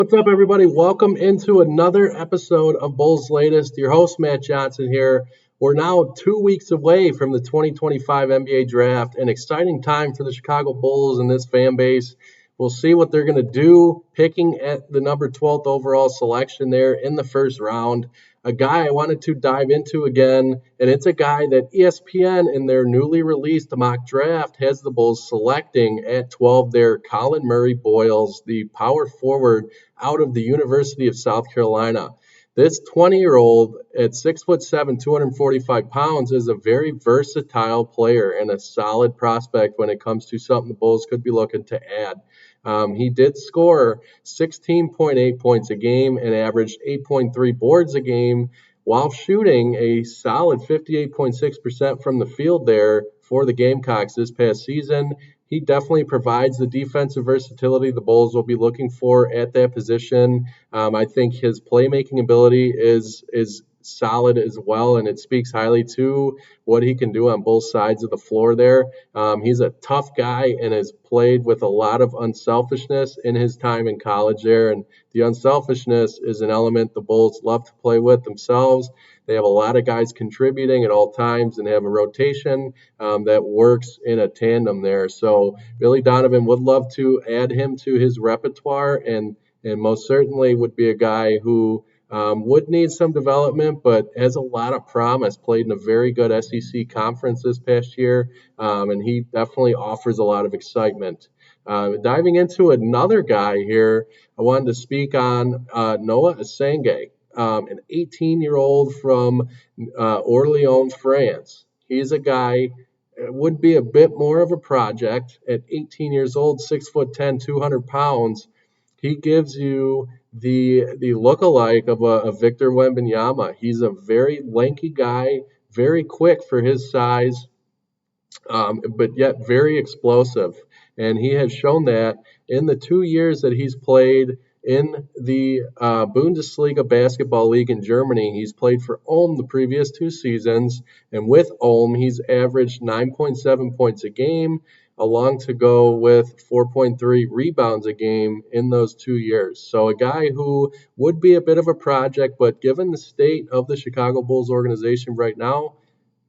What's up, everybody? Welcome into another episode of Bulls Latest. Your host, Matt Johnson here. We're now 2 weeks away from the 2025 NBA Draft, an exciting time for the Chicago Bulls and this fan base. We'll see what they're going to do, picking at the number 12th overall selection there in the first round. A guy I wanted to dive into again, and it's a guy that ESPN in their newly released mock draft has the Bulls selecting at 12 there, Colin Murray-Boyles, the power forward out of the University of South Carolina. This 20-year-old at 6'7", 245 pounds is a very versatile player and a solid prospect when it comes to something the Bulls could be looking to add. He did score 16.8 points a game and averaged 8.3 boards a game while shooting a solid 58.6% from the field there for the Gamecocks this past season. He definitely provides the defensive versatility the Bulls will be looking for at that position. I think his playmaking ability is solid as well, and it speaks highly to what he can do on both sides of the floor there. He's a tough guy and has played with a lot of unselfishness in his time in college there, and the unselfishness is an element the Bulls love to play with themselves. They have a lot of guys contributing at all times and have a rotation that works in a tandem there. So Billy Donovan would love to add him to his repertoire, and most certainly would be a guy who would need some development, but has a lot of promise. Played in a very good SEC conference this past year, and he definitely offers a lot of excitement. Diving into another guy here, I wanted to speak on Noa Essengue, an 18-year-old from Orléans, France. He's a guy would be a bit more of a project at 18 years old, 6'10", 200 pounds. He gives you the look-alike of a Victor Wembanyama. He's a very lanky guy, very quick for his size, but yet very explosive. And he has shown that in the 2 years that he's played in the Bundesliga basketball league in Germany. He's played for Ulm the previous 2 seasons, and with Ulm, he's averaged 9.7 points a game, along to go with 4.3 rebounds a game in those 2 years. So a guy who would be a bit of a project, but given the state of the Chicago Bulls organization right now,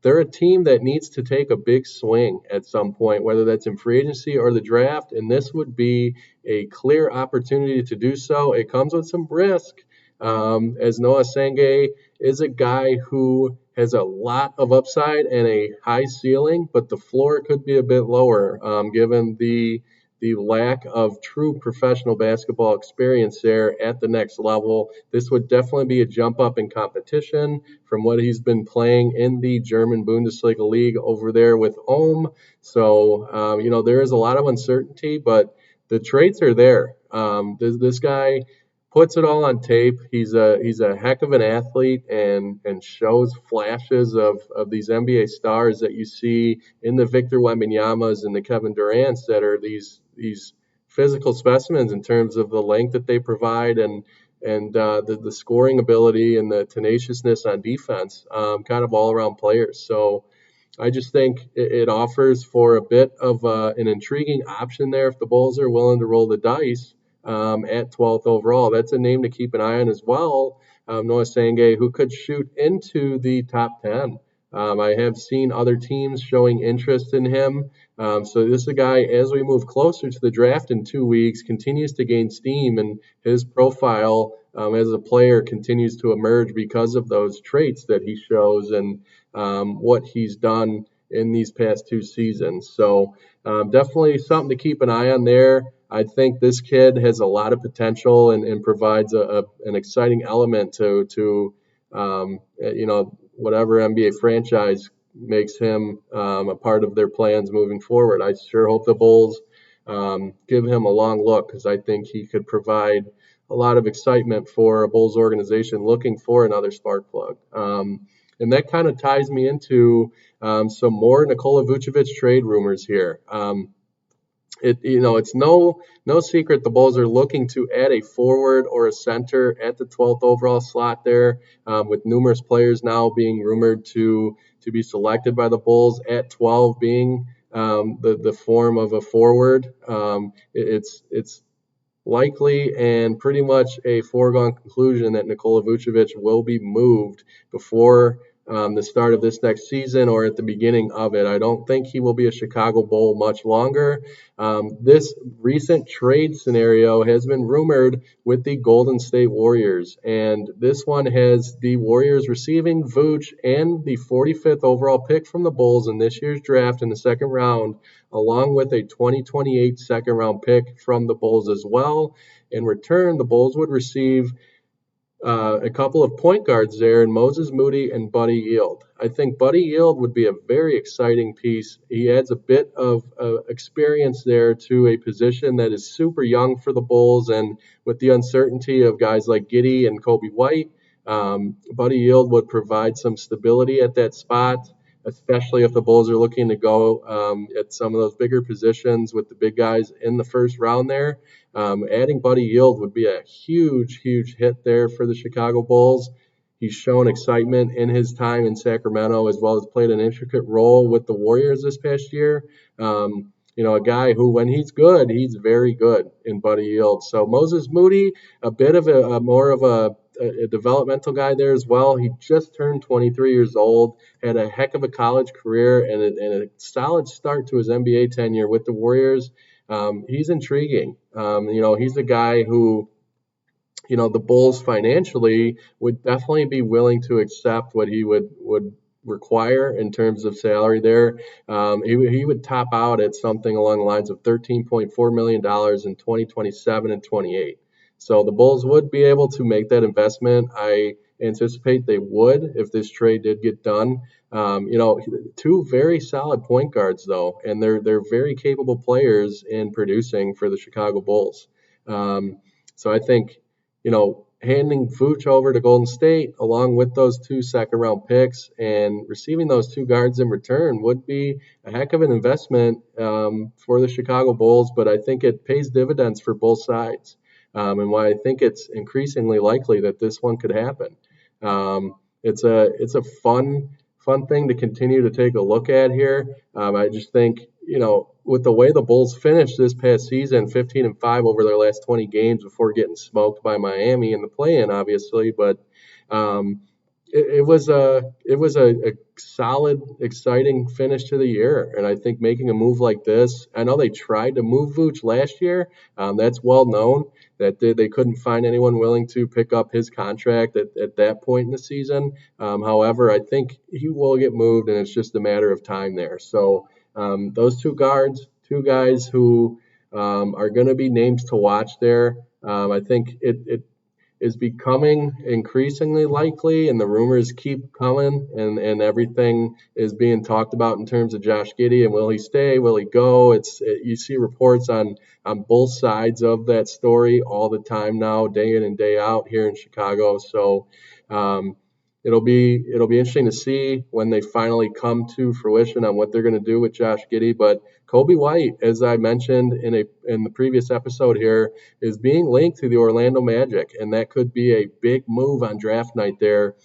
they're a team that needs to take a big swing at some point, whether that's in free agency or the draft, and this would be a clear opportunity to do so. It comes with some risk, as Noa Essengue is a guy who has a lot of upside and a high ceiling, but the floor could be a bit lower, given the lack of true professional basketball experience there at the next level. This would definitely be a jump up in competition from what he's been playing in the German Bundesliga league over there with Ulm. So, there is a lot of uncertainty, but the traits are there. This guy puts it all on tape. He's a heck of an athlete and shows flashes of these NBA stars that you see in the Victor Wembanyama's and the Kevin Durant's that are these physical specimens in terms of the length that they provide and the scoring ability and the tenaciousness on defense, kind of all around players. So I just think it offers for a bit of an intriguing option there if the Bulls are willing to roll the dice at 12th overall. That's a name to keep an eye on as well. Noa Essengue, who could shoot into the top 10. I have seen other teams showing interest in him. So this is a guy, as we move closer to the draft in 2 weeks, continues to gain steam, and his profile as a player continues to emerge because of those traits that he shows and what he's done in these past 2 seasons. So definitely something to keep an eye on there. I think this kid has a lot of potential and provides an exciting element to whatever NBA franchise makes him a part of their plans moving forward. I sure hope the Bulls give him a long look because I think he could provide a lot of excitement for a Bulls organization looking for another spark plug. And that kind of ties me into some more Nikola Vucevic trade rumors here. It's no secret the Bulls are looking to add a forward or a center at the 12th overall slot there, with numerous players now being rumored to be selected by the Bulls at 12 being the form of a forward. It's likely and pretty much a foregone conclusion that Nikola Vucevic will be moved before the start of this next season or at the beginning of it. I don't think he will be a Chicago Bull much longer. This recent trade scenario has been rumored with the Golden State Warriors, and this one has the Warriors receiving Vooch and the 45th overall pick from the Bulls in this year's draft in the second round, along with a 2028 second round pick from the Bulls as well. In return, the Bulls would receive a couple of point guards there in Moses Moody and Buddy Yield. I think Buddy Yield would be a very exciting piece. He adds a bit of experience there to a position that is super young for the Bulls, and with the uncertainty of guys like Giddey and Kobe White, Buddy Yield would provide some stability at that spot, especially if the Bulls are looking to go at some of those bigger positions with the big guys in the first round there. Adding Buddy Yield would be a huge, huge hit there for the Chicago Bulls. He's shown excitement in his time in Sacramento, as well as played an intricate role with the Warriors this past year. A guy who, when he's good, he's very good in Buddy Yield. So Moses Moody, a bit of a more of a developmental guy there as well. He just turned 23 years old, had a heck of a college career, and a solid start to his NBA tenure with the Warriors. He's intriguing. He's a guy who, the Bulls financially would definitely be willing to accept what he would require in terms of salary there. He would top out at something along the lines of $13.4 million in 2027 and 28. So the Bulls would be able to make that investment. I anticipate they would if this trade did get done. Two very solid point guards though, and they're very capable players in producing for the Chicago Bulls. So I think, handing Vooch over to Golden State along with those two second round picks and receiving those two guards in return would be a heck of an investment for the Chicago Bulls, but I think it pays dividends for both sides. And why I think it's increasingly likely that this one could happen. It's a fun thing to continue to take a look at here. I just think, with the way the Bulls finished this past season, 15-5 over their last 20 games before getting smoked by Miami in the play-in, obviously, but it was a solid, exciting finish to the year. And I think making a move like this, I know they tried to move Vooch last year. That's well known that they couldn't find anyone willing to pick up his contract at that point in the season. However, I think he will get moved, and it's just a matter of time there. So those two guys who are going to be names to watch there. I think it is becoming increasingly likely, and the rumors keep coming, and everything is being talked about in terms of Josh Giddey and will he stay, will he go? You see reports on both sides of that story all the time now, day in and day out here in Chicago. So it'll be interesting to see when they finally come to fruition on what they're going to do with Josh Giddey. But Kobe White, as I mentioned in the previous episode here, is being linked to the Orlando Magic, and that could be a big move on draft night there,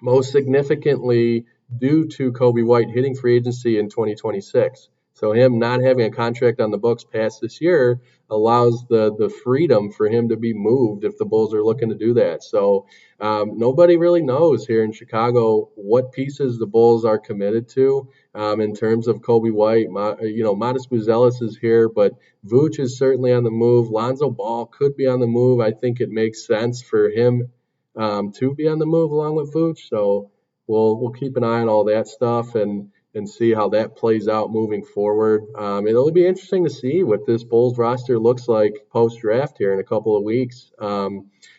most significantly due to Kobe White hitting free agency in 2026. So him not having a contract on the books past this year allows the freedom for him to be moved if the Bulls are looking to do that. So nobody really knows here in Chicago what pieces the Bulls are committed to in terms of Kobe White. Modest Buzelis is here, but Vooch is certainly on the move. Lonzo Ball could be on the move. I think it makes sense for him to be on the move along with Vooch. So we'll keep an eye on all that stuff and see how that plays out moving forward. It'll be interesting to see what this Bulls roster looks like post-draft here in a couple of weeks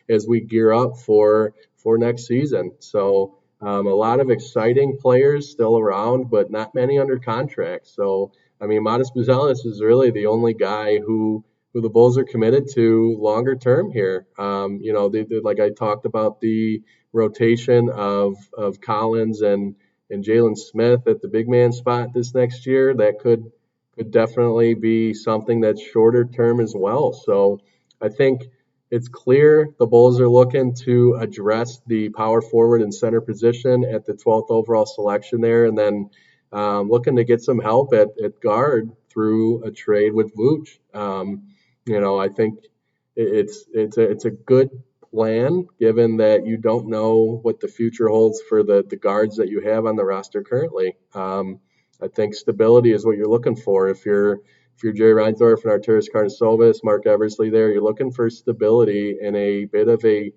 as we gear up for next season. So a lot of exciting players still around, but not many under contract. So, Modest Buzelis is really the only guy who the Bulls are committed to longer term here. Like I talked about the rotation of Collins and Jalen Smith at the big man spot this next year, that could definitely be something that's shorter term as well. So I think it's clear the Bulls are looking to address the power forward and center position at the 12th overall selection there, and then looking to get some help at guard through a trade with Vooch. I think it's a good plan, given that you don't know what the future holds for the guards that you have on the roster currently. I think stability is what you're looking for. If you're Jerry Reinsdorf and Arturas Karnisovas, Mark Eversley there, you're looking for stability in a bit of a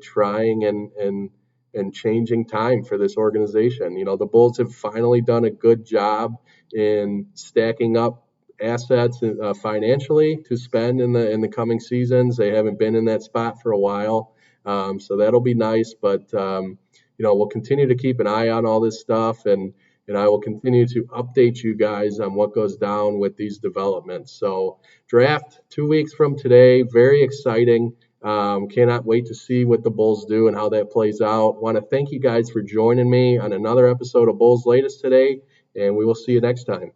trying and changing time for this organization. The Bulls have finally done a good job in stacking up assets financially to spend in the coming seasons. They haven't been in that spot for a while, so that'll be nice. But we'll continue to keep an eye on all this stuff, and I will continue to update you guys on what goes down with these developments. So draft 2 weeks from today, very exciting. Cannot wait to see what the Bulls do and how that plays out. Want to thank you guys for joining me on another episode of Bulls Latest today, and we will see you next time.